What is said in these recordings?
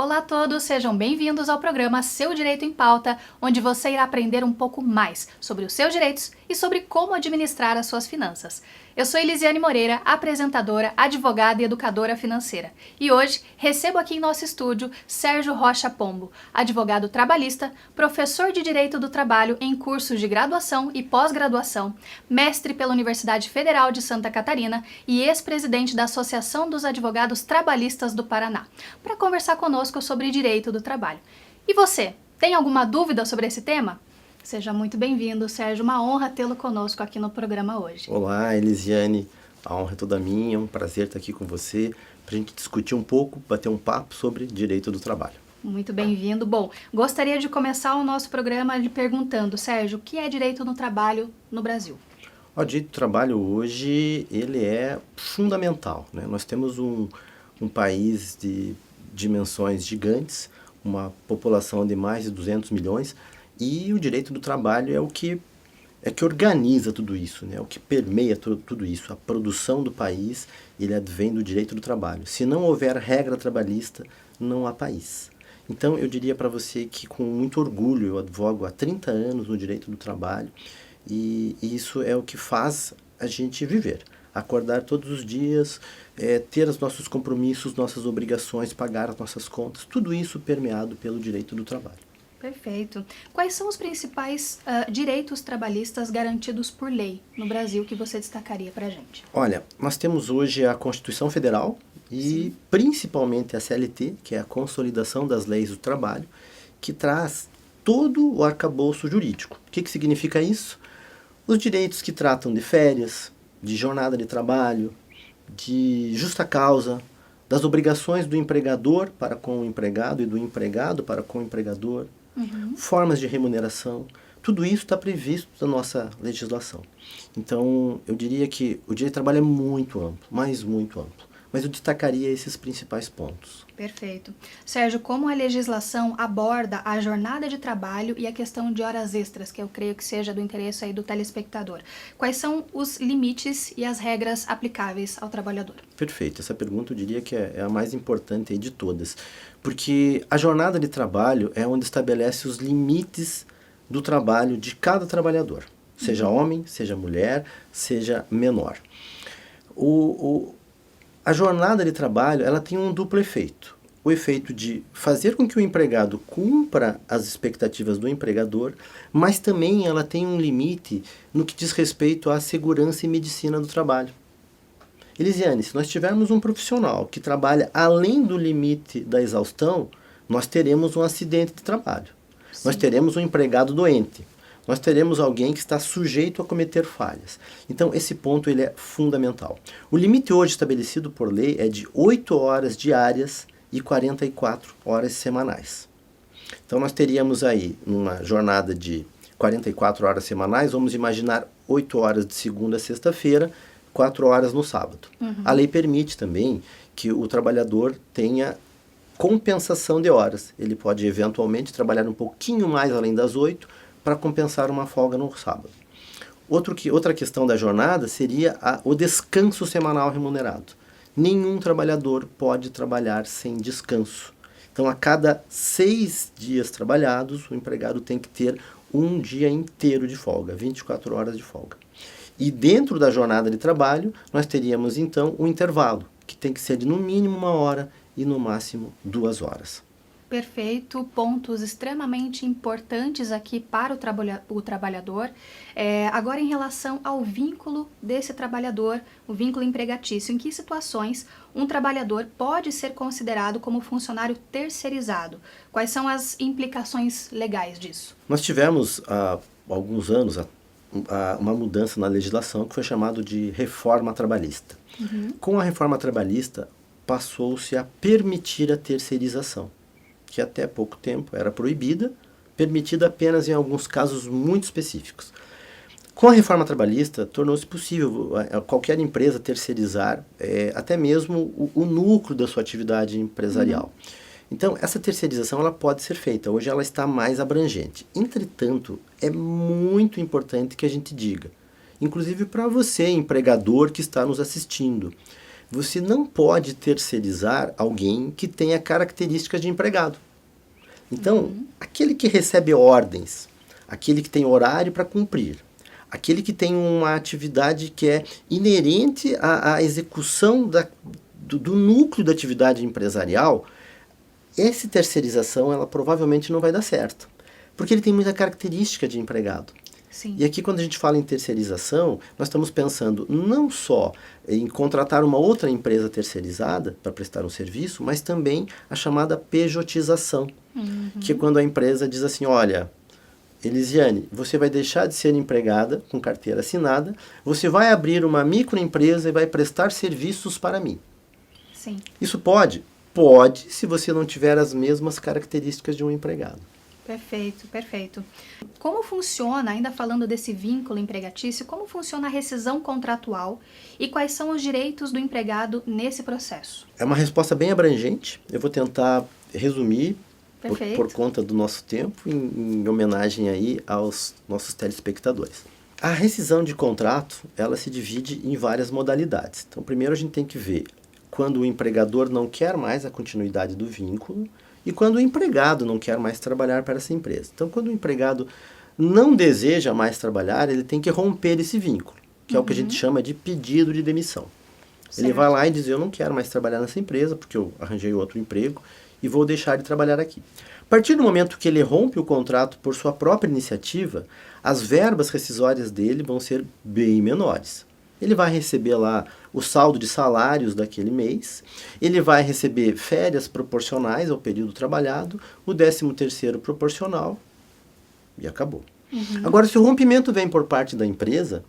Olá a todos, sejam bem-vindos ao programa Seu Direito em Pauta, onde você irá aprender um pouco mais sobre os seus direitos e sobre como administrar as suas finanças. Eu sou Elisiane Moreira, apresentadora, advogada e educadora financeira. E hoje recebo aqui em nosso estúdio Sérgio Rocha Pombo, advogado trabalhista, professor de Direito do Trabalho em cursos de graduação e pós-graduação, mestre pela Universidade Federal de Santa Catarina e ex-presidente da Associação dos Advogados Trabalhistas do Paraná, para conversar conosco sobre direito do trabalho. E você, tem alguma dúvida sobre esse tema? Seja muito bem-vindo, Sérgio. Uma honra tê-lo conosco aqui no programa hoje. Olá, Elisiane. A honra é toda minha. É um prazer estar aqui com você para a gente discutir um pouco, bater um papo sobre direito do trabalho. Muito bem-vindo. Bom, gostaria de começar o nosso programa lhe perguntando, Sérgio, o que é direito no trabalho no Brasil? O direito do trabalho hoje, ele é fundamental, né? Nós temos um país de dimensões gigantes, uma população de mais de 200 milhões, e o direito do trabalho é o que organiza tudo isso, né? É o que permeia tudo isso. A produção do país, ele advém do direito do trabalho. Se não houver regra trabalhista, não há país. Então, eu diria para você que com muito orgulho eu advogo há 30 anos no direito do trabalho e isso é o que faz a gente viver. Acordar todos os dias, ter os nossos compromissos, nossas obrigações, pagar as nossas contas, tudo isso permeado pelo direito do trabalho. Perfeito. Quais são os principais direitos trabalhistas garantidos por lei no Brasil que você destacaria para a gente? Olha, nós temos hoje a Constituição Federal e principalmente a CLT, que é a Consolidação das Leis do Trabalho, que traz todo o arcabouço jurídico. O que significa isso? Os direitos que tratam de férias, de jornada de trabalho, de justa causa, das obrigações do empregador para com o empregado e do empregado para com o empregador, formas de remuneração, tudo isso está previsto na nossa legislação. Então, eu diria que o direito do trabalho é muito amplo, mas muito amplo. Mas eu destacaria esses principais pontos. Perfeito. Sérgio, como a legislação aborda a jornada de trabalho e a questão de horas extras, que eu creio que seja do interesse aí do telespectador? Quais são os limites e as regras aplicáveis ao trabalhador? Perfeito. Essa pergunta eu diria que é a mais importante aí de todas. Porque a jornada de trabalho é onde estabelece os limites do trabalho de cada trabalhador. Seja homem, seja mulher, seja menor. A jornada de trabalho, ela tem um duplo efeito. O efeito de fazer com que o empregado cumpra as expectativas do empregador, mas também ela tem um limite no que diz respeito à segurança e medicina do trabalho. Elisiane, se nós tivermos um profissional que trabalha além do limite da exaustão, nós teremos um acidente de trabalho. Sim. Nós teremos um empregado doente. Nós teremos alguém que está sujeito a cometer falhas. Então, esse ponto ele é fundamental. O limite hoje estabelecido por lei é de 8 horas diárias e 44 horas semanais. Então, nós teríamos aí uma jornada de 44 horas semanais, vamos imaginar 8 horas de segunda a sexta-feira, 4 horas no sábado. A lei permite também que o trabalhador tenha compensação de horas. Ele pode, eventualmente, trabalhar um pouquinho mais além das 8 para compensar uma folga no sábado. Outra questão da jornada seria o descanso semanal remunerado. Nenhum trabalhador pode trabalhar sem descanso. Então, a cada 6 dias trabalhados, o empregado tem que ter um dia inteiro de folga, 24 horas de folga. E dentro da jornada de trabalho, nós teríamos então um intervalo, que tem que ser de no mínimo 1 hora e no máximo 2 horas. Perfeito, pontos extremamente importantes aqui para o trabalhador. Agora, em relação ao vínculo desse trabalhador, o vínculo empregatício, em que situações um trabalhador pode ser considerado como funcionário terceirizado? Quais são as implicações legais disso? Nós tivemos há alguns anos uma mudança na legislação que foi chamado de reforma trabalhista. Com a reforma trabalhista, passou-se a permitir a terceirização, que até pouco tempo era proibida, permitida apenas em alguns casos muito específicos. Com a reforma trabalhista, tornou-se possível qualquer empresa terceirizar até mesmo o núcleo da sua atividade empresarial. Então, essa terceirização ela pode ser feita, hoje ela está mais abrangente. Entretanto, é muito importante que a gente diga, inclusive para você, empregador que está nos assistindo, você não pode terceirizar alguém que tenha características de empregado. Então, aquele que recebe ordens, aquele que tem horário para cumprir, aquele que tem uma atividade que é inerente à execução do núcleo da atividade empresarial, essa terceirização ela provavelmente não vai dar certo, porque ele tem muita característica de empregado. Sim. E aqui, quando a gente fala em terceirização, nós estamos pensando não só em contratar uma outra empresa terceirizada para prestar um serviço, mas também a chamada pejotização, que é quando a empresa diz assim, olha, Elisiane, você vai deixar de ser empregada com carteira assinada, você vai abrir uma microempresa e vai prestar serviços para mim. Sim. Isso pode? Pode, se você não tiver as mesmas características de um empregado. Perfeito, perfeito. Como funciona, ainda falando desse vínculo empregatício, como funciona a rescisão contratual e quais são os direitos do empregado nesse processo? É uma resposta bem abrangente, eu vou tentar resumir por conta do nosso tempo, em homenagem aí aos nossos telespectadores. A rescisão de contrato, ela se divide em várias modalidades. Então, primeiro a gente tem que ver quando o empregador não quer mais a continuidade do vínculo, e quando o empregado não quer mais trabalhar para essa empresa. Então, quando o empregado não deseja mais trabalhar, ele tem que romper esse vínculo, que é o que a gente chama de pedido de demissão. Certo. Ele vai lá e diz, eu não quero mais trabalhar nessa empresa, porque eu arranjei outro emprego, e vou deixar de trabalhar aqui. A partir do momento que ele rompe o contrato por sua própria iniciativa, as verbas rescisórias dele vão ser bem menores. Ele vai receber lá o saldo de salários daquele mês, ele vai receber férias proporcionais ao período trabalhado, o 13º proporcional e acabou. Agora, se o rompimento vem por parte da empresa,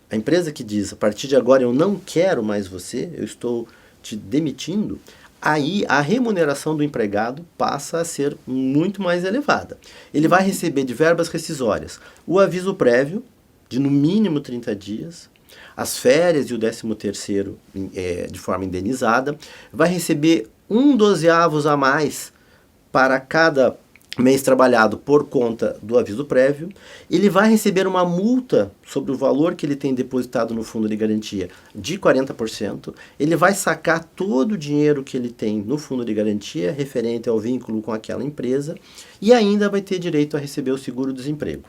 a empresa que diz, a partir de agora eu não quero mais você, eu estou te demitindo, aí a remuneração do empregado passa a ser muito mais elevada. Ele vai receber de verbas rescisórias o aviso prévio, de no mínimo 30 dias, as férias e o 13º de forma indenizada, vai receber 1/12 a mais para cada mês trabalhado por conta do aviso prévio, ele vai receber uma multa sobre o valor que ele tem depositado no fundo de garantia de 40%, ele vai sacar todo o dinheiro que ele tem no fundo de garantia referente ao vínculo com aquela empresa e ainda vai ter direito a receber o seguro-desemprego.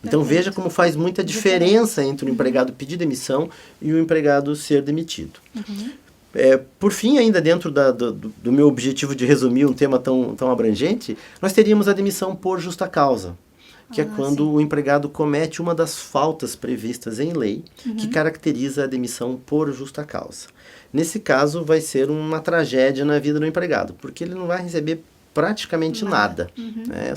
Então veja como faz muita diferença entre o empregado pedir demissão e o empregado ser demitido. Por fim, ainda dentro do meu objetivo de resumir um tema tão abrangente, nós teríamos a demissão por justa causa, que é quando o empregado comete uma das faltas previstas em lei que caracteriza a demissão por justa causa. Nesse caso, vai ser uma tragédia na vida do empregado, porque ele não vai receber praticamente nada.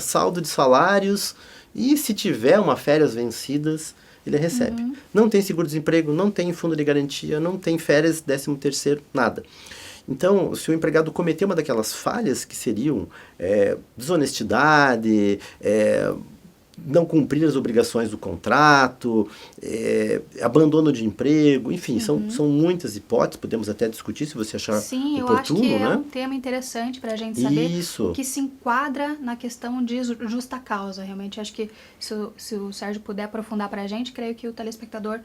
Saldo de salários e, se tiver uma férias vencidas, ele recebe. Não tem seguro-desemprego, não tem fundo de garantia, não tem férias, 13º, nada. Então, se o empregado cometer uma daquelas falhas que seriam desonestidade, não cumprir as obrigações do contrato, abandono de emprego, enfim, são muitas hipóteses, podemos até discutir se você achar Sim, oportuno, eu acho que né? é um tema interessante para a gente saber Isso. o que se enquadra na questão de justa causa. Realmente, acho que se o Sérgio puder aprofundar para a gente, creio que o telespectador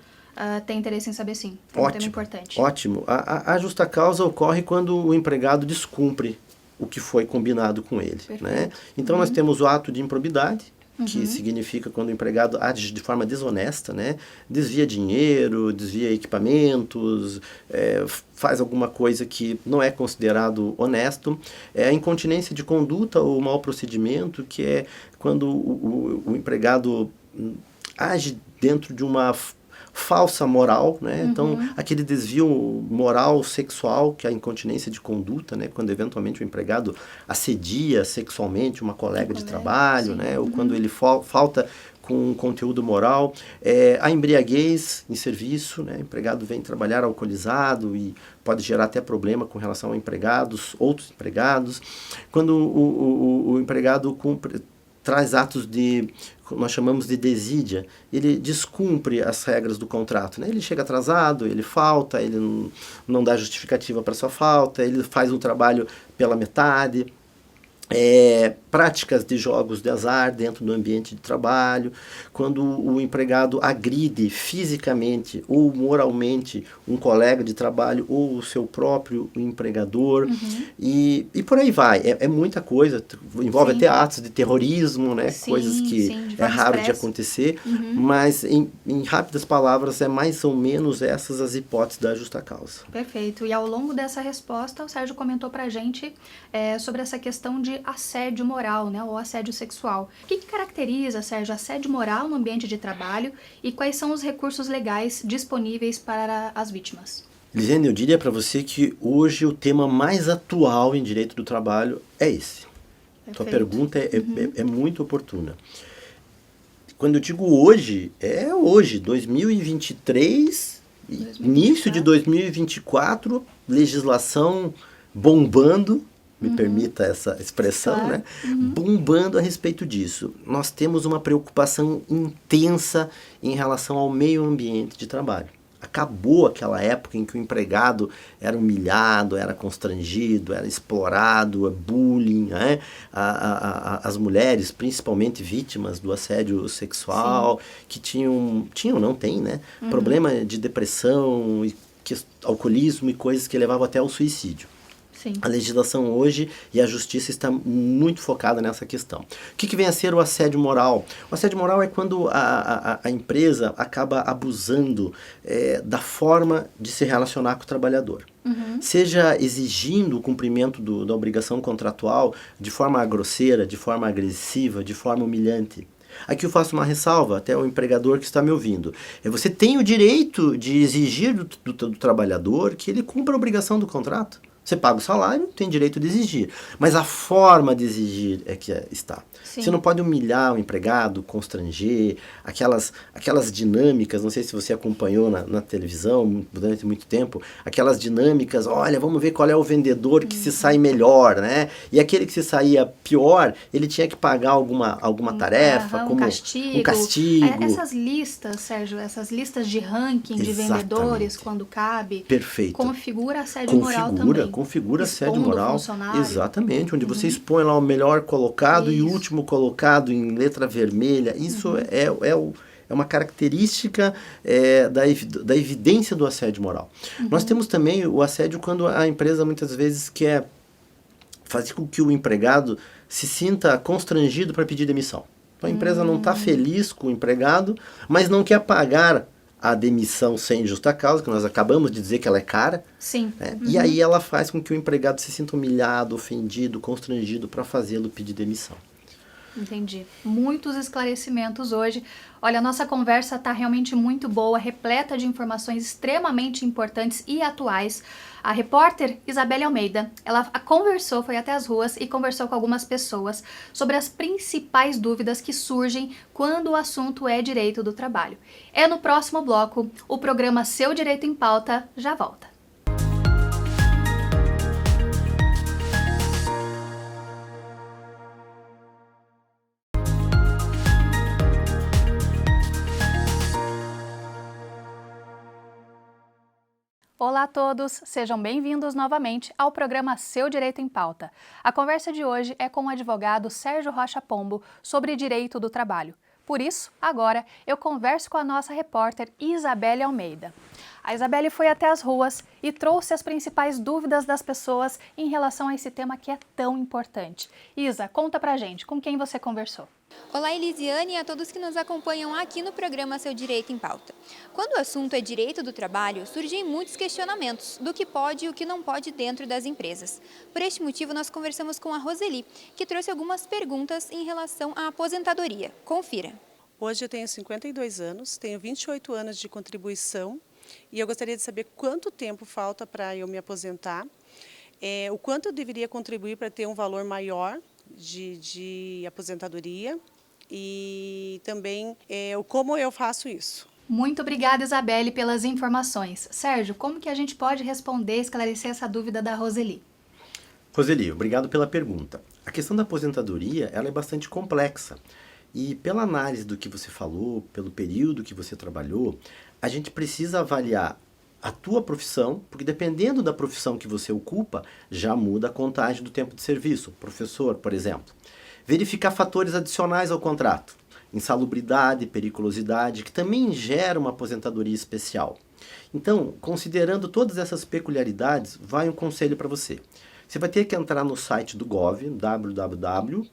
tem interesse em saber sim. É um tema importante. Ótimo. A justa causa ocorre quando o empregado descumpre o que foi combinado com ele. Né? Então, nós temos o ato de improbidade, que significa quando o empregado age de forma desonesta, né? Desvia dinheiro, desvia equipamentos, faz alguma coisa que não é considerado honesto. A incontinência de conduta ou mau procedimento, que é quando o empregado age dentro de uma falsa moral, né? Então, aquele desvio moral sexual, que é a incontinência de conduta, né? Quando eventualmente o empregado assedia sexualmente uma colega de trabalho, né? Ou quando ele falta com conteúdo moral, a embriaguez em serviço, né? O empregado vem trabalhar alcoolizado e pode gerar até problema com relação a outros empregados. Quando o empregado traz atos nós chamamos de desídia, ele descumpre as regras do contrato, né? Ele chega atrasado, ele falta, ele não dá justificativa para sua falta, ele faz um trabalho pela metade. práticas de jogos de azar dentro do ambiente de trabalho, quando o empregado agride fisicamente ou moralmente um colega de trabalho ou o seu próprio empregador, e por aí vai. É muita coisa, envolve até atos de terrorismo, né? Coisas que é raro de acontecer, mas em rápidas palavras é mais ou menos essas as hipóteses da justa causa. Perfeito. E ao longo dessa resposta, o Sérgio comentou pra gente sobre essa questão de assédio moral, né, ou assédio sexual. O que caracteriza, Sérgio, assédio moral no ambiente de trabalho e quais são os recursos legais disponíveis para as vítimas? Lisiane, eu diria para você que hoje o tema mais atual em direito do trabalho é esse. Perfeito. Sua pergunta é muito oportuna. Quando eu digo hoje, é hoje, 2023, início de 2024, legislação bombando, me permita essa expressão, claro, né? Bombando a respeito disso. Nós temos uma preocupação intensa em relação ao meio ambiente de trabalho. Acabou aquela época em que o empregado era humilhado, era constrangido, era explorado, bullying, né? As mulheres, principalmente vítimas do assédio sexual, que não tem, né? Problema de depressão, alcoolismo e coisas que levavam até ao suicídio. Sim. A legislação hoje e a justiça está muito focada nessa questão. O que vem a ser o assédio moral? O assédio moral é quando a empresa acaba abusando da forma de se relacionar com o trabalhador. Seja exigindo o cumprimento da obrigação contratual de forma grosseira, de forma agressiva, de forma humilhante. Aqui eu faço uma ressalva, até o empregador que está me ouvindo. Você tem o direito de exigir do trabalhador que ele cumpra a obrigação do contrato. Você paga o salário, tem direito de exigir. Mas a forma de exigir é que está. Sim. Você não pode humilhar o empregado, constranger, aquelas dinâmicas, não sei se você acompanhou na televisão durante muito tempo, aquelas dinâmicas, olha, vamos ver qual é o vendedor que se sai melhor, né? E aquele que se saía pior, ele tinha que pagar alguma tarefa, como um castigo. Essas listas, Sérgio, essas listas de ranking de vendedores, quando cabe, perfeito, configura assédio moral também. Configura assédio moral, exatamente, onde você expõe lá o melhor colocado e o último colocado em letra vermelha. Isso é uma característica da evidência do assédio moral. Nós temos também o assédio quando a empresa muitas vezes quer fazer com que o empregado se sinta constrangido para pedir demissão. Então a empresa não está feliz com o empregado, mas não quer pagar a demissão sem justa causa, que nós acabamos de dizer que ela é cara. Sim. Né? E aí ela faz com que o empregado se sinta humilhado, ofendido, constrangido para fazê-lo pedir demissão. Entendi. Muitos esclarecimentos hoje. Olha, a nossa conversa está realmente muito boa, repleta de informações extremamente importantes e atuais. A repórter Isabelle Almeida, ela conversou, foi até as ruas e conversou com algumas pessoas sobre as principais dúvidas que surgem quando o assunto é direito do trabalho. É no próximo bloco, o programa Seu Direito em Pauta já volta. Olá a todos, sejam bem-vindos novamente ao programa Seu Direito em Pauta. A conversa de hoje é com o advogado Sérgio Rocha Pombo sobre direito do trabalho. Por isso, agora, eu converso com a nossa repórter Isabelle Almeida. A Isabelle foi até as ruas e trouxe as principais dúvidas das pessoas em relação a esse tema que é tão importante. Isa, conta pra gente, com quem você conversou? Olá, Elisiane, e a todos que nos acompanham aqui no programa Seu Direito em Pauta. Quando o assunto é direito do trabalho, surgem muitos questionamentos do que pode e o que não pode dentro das empresas. Por este motivo, nós conversamos com a Roseli, que trouxe algumas perguntas em relação à aposentadoria. Confira. Hoje eu tenho 52 anos, tenho 28 anos de contribuição e eu gostaria de saber quanto tempo falta para eu me aposentar, o quanto eu deveria contribuir para ter um valor maior de aposentadoria e também como eu faço isso. Muito obrigada, Isabelle, pelas informações. Sérgio, como que a gente pode responder, esclarecer essa dúvida da Roseli? Roseli, obrigado pela pergunta. A questão da aposentadoria ela é bastante complexa e pela análise do que você falou, pelo período que você trabalhou, a gente precisa avaliar a tua profissão, porque dependendo da profissão que você ocupa, já muda a contagem do tempo de serviço. Professor, por exemplo. Verificar fatores adicionais ao contrato. Insalubridade, periculosidade, que também gera uma aposentadoria especial. Então, considerando todas essas peculiaridades, vai um conselho para você. Você vai ter que entrar no site do Gov, www.gov.br,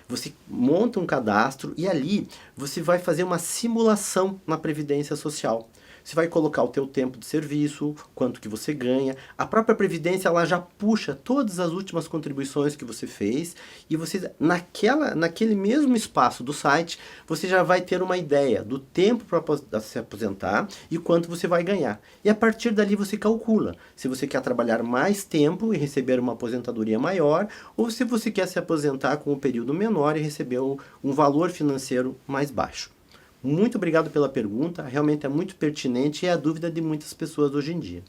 você monta um cadastro e ali você vai fazer uma simulação na Previdência Social. Você vai colocar o teu tempo de serviço, quanto que você ganha. A própria Previdência ela já puxa todas as últimas contribuições que você fez e você, naquele mesmo espaço do site, você já vai ter uma ideia do tempo para se aposentar e quanto você vai ganhar. E a partir dali você calcula se você quer trabalhar mais tempo e receber uma aposentadoria maior ou se você quer se aposentar com um período menor e receber um valor financeiro mais baixo. Muito obrigado pela pergunta, realmente é muito pertinente e é a dúvida de muitas pessoas hoje em dia.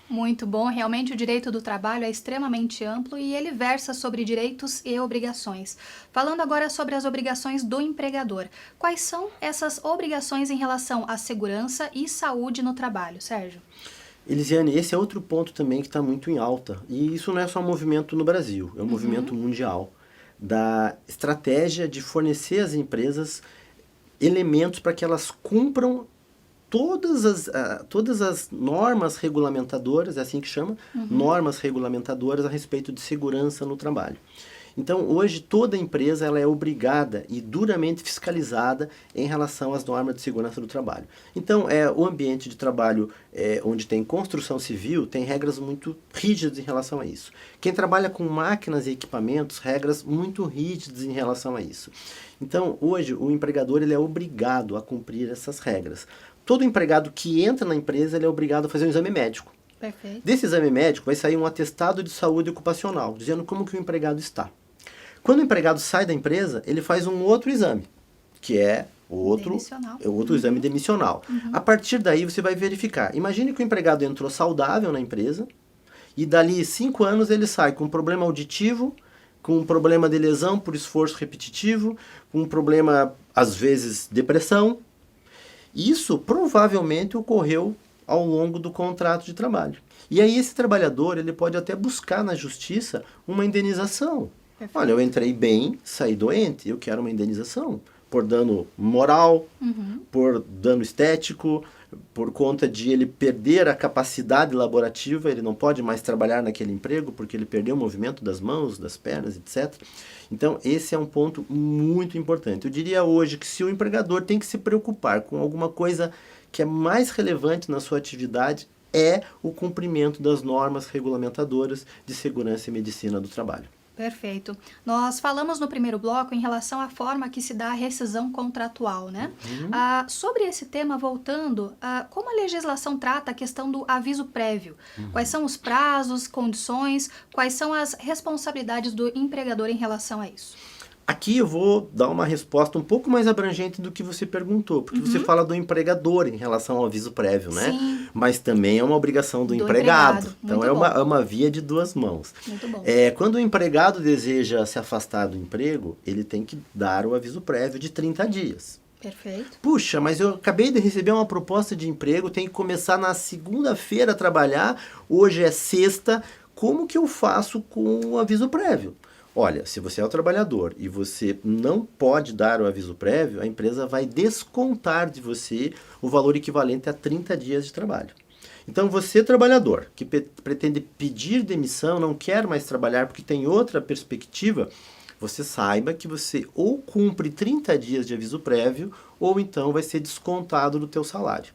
Muito bom, realmente o direito do trabalho é extremamente amplo e ele versa sobre direitos e obrigações. Falando agora sobre as obrigações do empregador, quais são essas obrigações em relação à segurança e saúde no trabalho, Sérgio? Elisiane, esse é outro ponto também que está muito em alta, e isso não é só um movimento no Brasil, é um movimento mundial, da estratégia de fornecer às empresas elementos para que elas cumpram todas as normas regulamentadoras, é assim que chama, normas regulamentadoras a respeito de segurança no trabalho. Então, hoje, toda empresa ela é obrigada e duramente fiscalizada em relação às normas de segurança do trabalho. Então, o ambiente de trabalho onde tem construção civil tem regras muito rígidas em relação a isso. Quem trabalha com máquinas e equipamentos, regras muito rígidas em relação a isso. Então, hoje, o empregador ele é obrigado a cumprir essas regras. Todo empregado que entra na empresa ele é obrigado a fazer um exame médico. Perfeito. Desse exame médico vai sair um atestado de saúde ocupacional, dizendo como que o empregado está. Quando o empregado sai da empresa, ele faz um outro exame, que é o outro exame demissional. A partir daí você vai verificar. Imagine que o empregado entrou saudável na empresa e dali 5 anos ele sai com um problema auditivo, com um problema de lesão por esforço repetitivo, com um problema, às vezes, depressão. Isso provavelmente ocorreu ao longo do contrato de trabalho. E aí esse trabalhador ele pode até buscar na justiça uma indenização. Perfeito. Olha, eu entrei bem, saí doente, eu quero uma indenização por dano moral, por dano estético, por conta de ele perder a capacidade laborativa, ele não pode mais trabalhar naquele emprego porque ele perdeu o movimento das mãos, das pernas, etc. Então, esse é um ponto muito importante. Eu diria hoje que se o empregador tem que se preocupar com alguma coisa que é mais relevante na sua atividade, é o cumprimento das normas regulamentadoras de segurança e medicina do trabalho. Perfeito. Nós falamos no primeiro bloco em relação à forma que se dá a rescisão contratual, né? Sobre esse tema, voltando, como a legislação trata a questão do aviso prévio? Quais são os prazos, condições, quais são as responsabilidades do empregador em relação a isso? Aqui eu vou dar uma resposta um pouco mais abrangente do que você perguntou, porque você fala do empregador em relação ao aviso prévio, né? Sim. Mas também é uma obrigação do empregado. Então é uma via de duas mãos. Muito bom. Quando o empregado deseja se afastar do emprego, ele tem que dar o aviso prévio de 30 dias. Perfeito. Puxa, mas eu acabei de receber uma proposta de emprego, tenho que começar na segunda-feira a trabalhar, hoje é sexta, como que eu faço com o aviso prévio? Olha, se você é o trabalhador e você não pode dar o aviso prévio, a empresa vai descontar de você o valor equivalente a 30 dias de trabalho. Então, você, trabalhador, que pretende pedir demissão, não quer mais trabalhar porque tem outra perspectiva, você saiba que você ou cumpre 30 dias de aviso prévio ou então vai ser descontado do teu salário.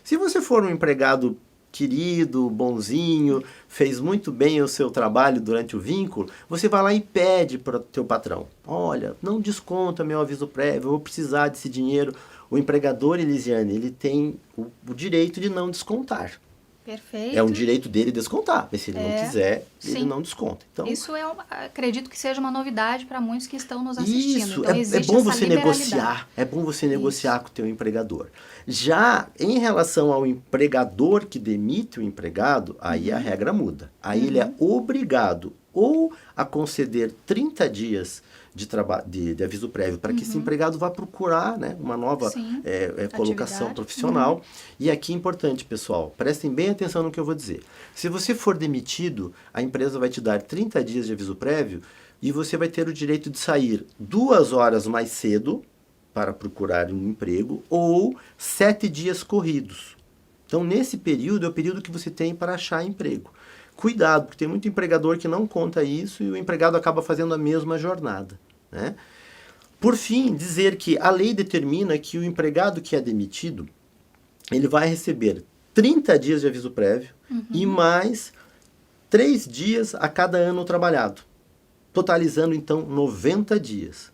Se você for um empregado querido, bonzinho, fez muito bem o seu trabalho durante o vínculo, você vai lá e pede para o teu patrão, olha, não desconta meu aviso prévio, eu vou precisar desse dinheiro. O empregador, Elisiane, ele tem o direito de não descontar. Perfeito. É um direito dele descontar, mas se ele não quiser, ele não desconta. Então, isso acredito que seja uma novidade para muitos que estão nos assistindo. Isso, então, é bom você negociar, é bom você negociar com o teu empregador. Já em relação ao empregador que demite o empregado, aí a regra muda. Aí ele é obrigado ou a conceder 30 dias de aviso prévio para que esse empregado vá procurar, né, uma nova colocação Atividade. profissional. E aqui é importante, pessoal, prestem bem atenção no que eu vou dizer. Se você for demitido, a empresa vai te dar 30 dias de aviso prévio e você vai ter o direito de sair 2 horas mais cedo para procurar um emprego ou 7 dias corridos. Então, nesse período é o período que você tem para achar emprego. Cuidado, porque tem muito empregador que não conta isso e o empregado acaba fazendo a mesma jornada, né? Por fim, dizer que a lei determina que o empregado que é demitido, ele vai receber 30 dias de aviso prévio e mais 3 dias a cada ano trabalhado, totalizando então 90 dias.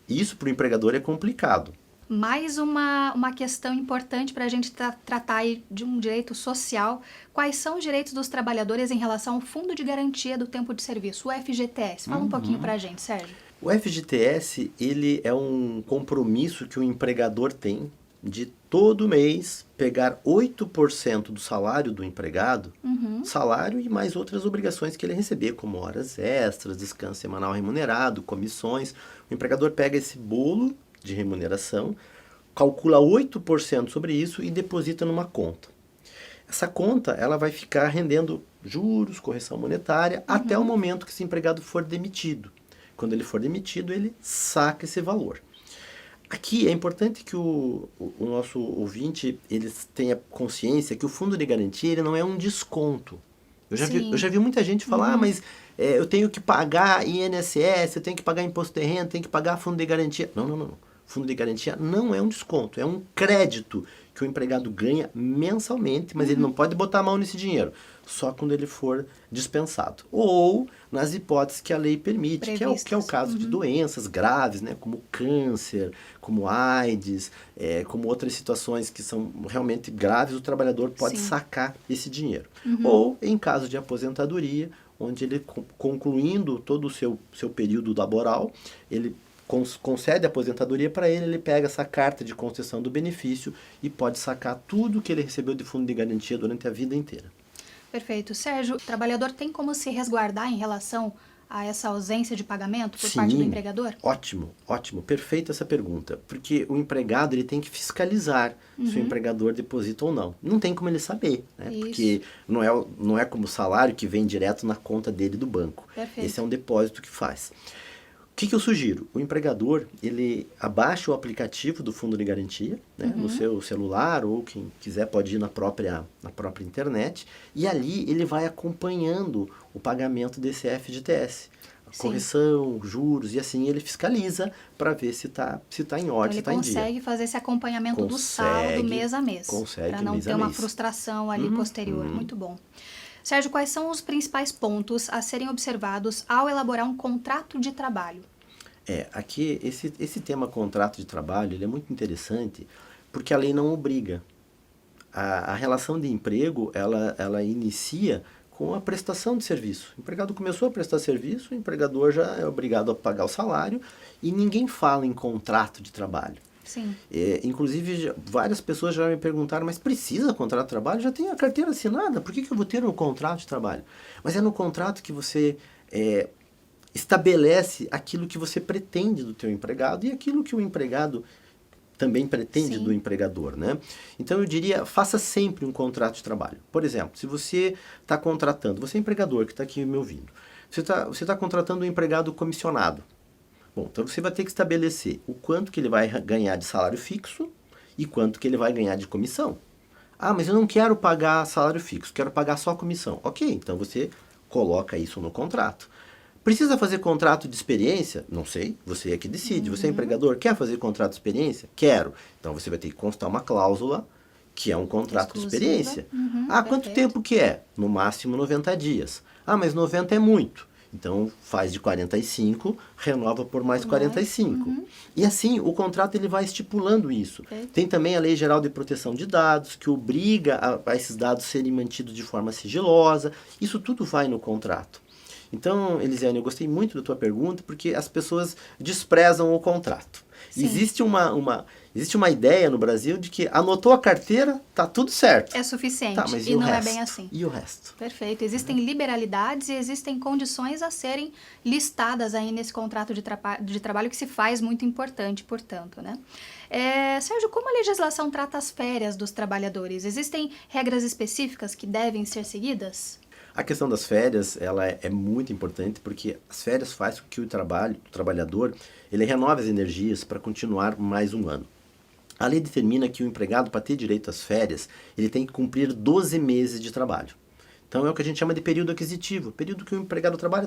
Isso para o empregador é complicado. Mais uma questão importante para a gente tratar aí de um direito social. Quais são os direitos dos trabalhadores em relação ao Fundo de Garantia do Tempo de Serviço, o FGTS? Fala um pouquinho para a gente, Sérgio. O FGTS, ele é um compromisso que o empregador tem de todo mês pegar 8% do salário do empregado, salário e mais outras obrigações que ele receber, como horas extras, descanso semanal remunerado, comissões. O empregador pega esse bolo de remuneração, calcula 8% sobre isso e deposita numa conta. Essa conta ela vai ficar rendendo juros, correção monetária, até o momento que esse empregado for demitido. Quando ele for demitido, ele saca esse valor. Aqui é importante que o nosso ouvinte ele tenha consciência que o fundo de garantia ele não é um desconto. Eu já vi muita gente falar, mas eu tenho que pagar INSS, eu tenho que pagar imposto de renda, tenho que pagar fundo de garantia. Não. Fundo de garantia não é um desconto, é um crédito que o empregado ganha mensalmente, mas ele não pode botar a mão nesse dinheiro, só quando ele for dispensado. Ou nas hipóteses que a lei permite, que é o caso de doenças graves, né, como câncer, como AIDS, como outras situações que são realmente graves, o trabalhador pode sacar esse dinheiro. Ou em caso de aposentadoria, onde ele, concluindo todo o seu período laboral, ele concede a aposentadoria para ele, ele pega essa carta de concessão do benefício e pode sacar tudo que ele recebeu de fundo de garantia durante a vida inteira. Perfeito. Sérgio, o trabalhador tem como se resguardar em relação a essa ausência de pagamento por parte do empregador? Ótimo. Perfeita essa pergunta. Porque o empregado ele tem que fiscalizar se o empregador deposita ou não. Não tem como ele saber, né? Porque não é como o salário que vem direto na conta dele do banco. Perfeito. Esse é um depósito que faz. O que eu sugiro? O empregador, ele abaixa o aplicativo do Fundo de Garantia, né, no seu celular, ou quem quiser pode ir na própria internet, e ali ele vai acompanhando o pagamento desse FGTS. A correção, juros, e assim ele fiscaliza para ver se tá em ordem, se está em dia. Ele consegue fazer esse acompanhamento do saldo mês a mês. Consegue, para não ter uma frustração ali posterior. Muito bom. Sérgio, quais são os principais pontos a serem observados ao elaborar um contrato de trabalho? Aqui esse tema contrato de trabalho ele é muito interessante porque a lei não obriga. A relação de emprego ela inicia com a prestação de serviço. O empregado começou a prestar serviço, o empregador já é obrigado a pagar o salário e ninguém fala em contrato de trabalho. Sim. Inclusive, várias pessoas já me perguntaram, mas precisa contrato de trabalho? Já tem a carteira assinada, por que eu vou ter um contrato de trabalho? Mas é no contrato que você estabelece aquilo que você pretende do teu empregado e aquilo que o empregado também pretende do empregador, né? Então, eu diria, faça sempre um contrato de trabalho. Por exemplo, se você está contratando, você é empregador que está aqui me ouvindo, você tá contratando um empregado comissionado. Bom, então você vai ter que estabelecer o quanto que ele vai ganhar de salário fixo e quanto que ele vai ganhar de comissão. Ah, mas eu não quero pagar salário fixo, quero pagar só comissão. Ok, então você coloca isso no contrato. Precisa fazer contrato de experiência? Não sei, você é que decide. Você é empregador, quer fazer contrato de experiência? Quero. Então você vai ter que constar uma cláusula que é um contrato de experiência. Quanto tempo que é? No máximo 90 dias. Ah, mas 90 é muito. Então, faz de 45, renova por mais 45. E assim, o contrato ele vai estipulando isso. Tem também a Lei Geral de Proteção de Dados, que obriga a esses dados serem mantidos de forma sigilosa. Isso tudo vai no contrato. Então, Elisiane, eu gostei muito da tua pergunta, porque as pessoas desprezam o contrato. Sim. Existe uma ideia no Brasil de que anotou a carteira, tá tudo certo. É suficiente, Tá, mas e o não resto? é bem assim. E o resto? Perfeito. Existem liberalidades e existem condições a serem listadas aí nesse contrato de trabalho que se faz muito importante, portanto, né? Sérgio, como a legislação trata as férias dos trabalhadores? Existem regras específicas que devem ser seguidas? A questão das férias, ela é muito importante porque as férias fazem com que o trabalhador, ele renove as energias para continuar mais um ano. A lei determina que o empregado, para ter direito às férias, ele tem que cumprir 12 meses de trabalho. Então é o que a gente chama de período aquisitivo. Período que o empregado trabalha,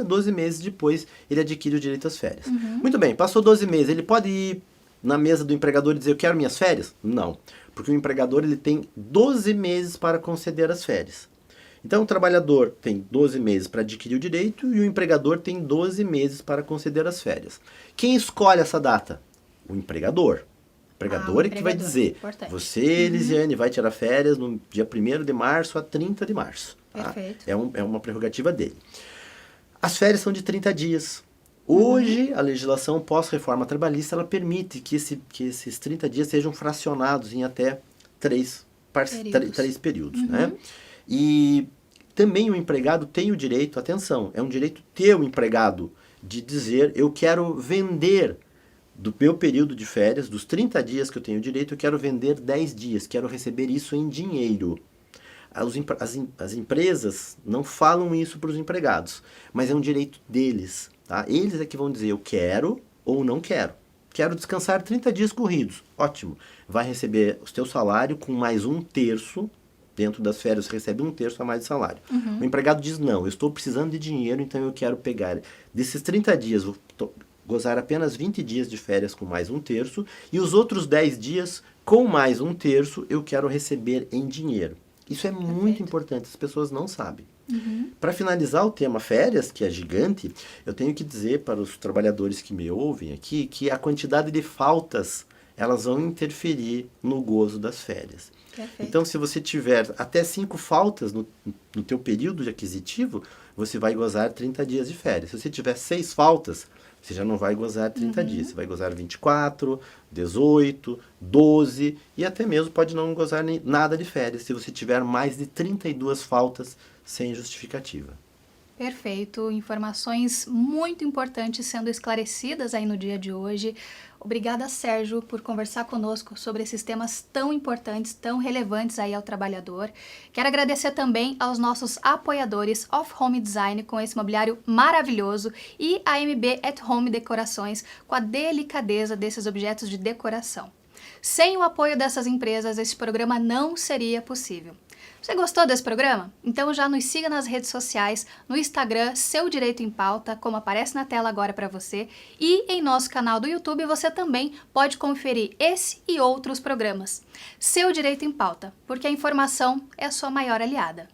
12 meses depois ele adquire o direito às férias. Muito bem, passou 12 meses, ele pode ir na mesa do empregador e dizer, eu quero minhas férias? Não, porque o empregador ele tem 12 meses para conceder as férias. Então o trabalhador tem 12 meses para adquirir o direito e o empregador tem 12 meses para conceder as férias. Quem escolhe essa data? O empregador. O empregador é que vai dizer, importante. Você, Elisiane, vai tirar férias no dia 1º de março a 30 de março. Tá? Perfeito. É uma prerrogativa dele. As férias são de 30 dias. Hoje, a legislação pós-reforma trabalhista, ela permite que esses 30 dias sejam fracionados em até três períodos. Né? E também o empregado tem o direito, atenção, é um direito teu, empregado, de dizer, eu quero vender do meu período de férias, dos 30 dias que eu tenho direito, eu quero vender 10 dias, quero receber isso em dinheiro. As empresas não falam isso para os empregados, mas é um direito deles. Tá? Eles é que vão dizer, eu quero ou não quero. Quero descansar 30 dias corridos. Ótimo. Vai receber o teu salário com mais 1/3. Dentro das férias você recebe 1/3 a mais de salário. O empregado diz, não, eu estou precisando de dinheiro, então eu quero pegar desses 30 dias, vou gozar apenas 20 dias de férias com mais 1/3, e os outros 10 dias com mais 1/3 eu quero receber em dinheiro. Isso é muito importante, as pessoas não sabem. Para finalizar o tema férias, que é gigante, eu tenho que dizer para os trabalhadores que me ouvem aqui que a quantidade de faltas elas vão interferir no gozo das férias. Perfeito. Então, se você tiver até 5 faltas no teu período de aquisitivo, você vai gozar 30 dias de férias. Se você tiver 6 faltas, você já não vai gozar 30 dias. Você vai gozar 24, 18, 12 e até mesmo pode não gozar nada de férias se você tiver mais de 32 faltas sem justificativa. Perfeito, informações muito importantes sendo esclarecidas aí no dia de hoje. Obrigada, Sérgio, por conversar conosco sobre esses temas tão importantes, tão relevantes aí ao trabalhador. Quero agradecer também aos nossos apoiadores Off Home Design com esse mobiliário maravilhoso e a MB at Home Decorações com a delicadeza desses objetos de decoração. Sem o apoio dessas empresas, esse programa não seria possível. Você gostou desse programa? Então já nos siga nas redes sociais, no Instagram, Seu Direito em Pauta, como aparece na tela agora para você, e em nosso canal do YouTube você também pode conferir esse e outros programas. Seu Direito em Pauta, porque a informação é a sua maior aliada.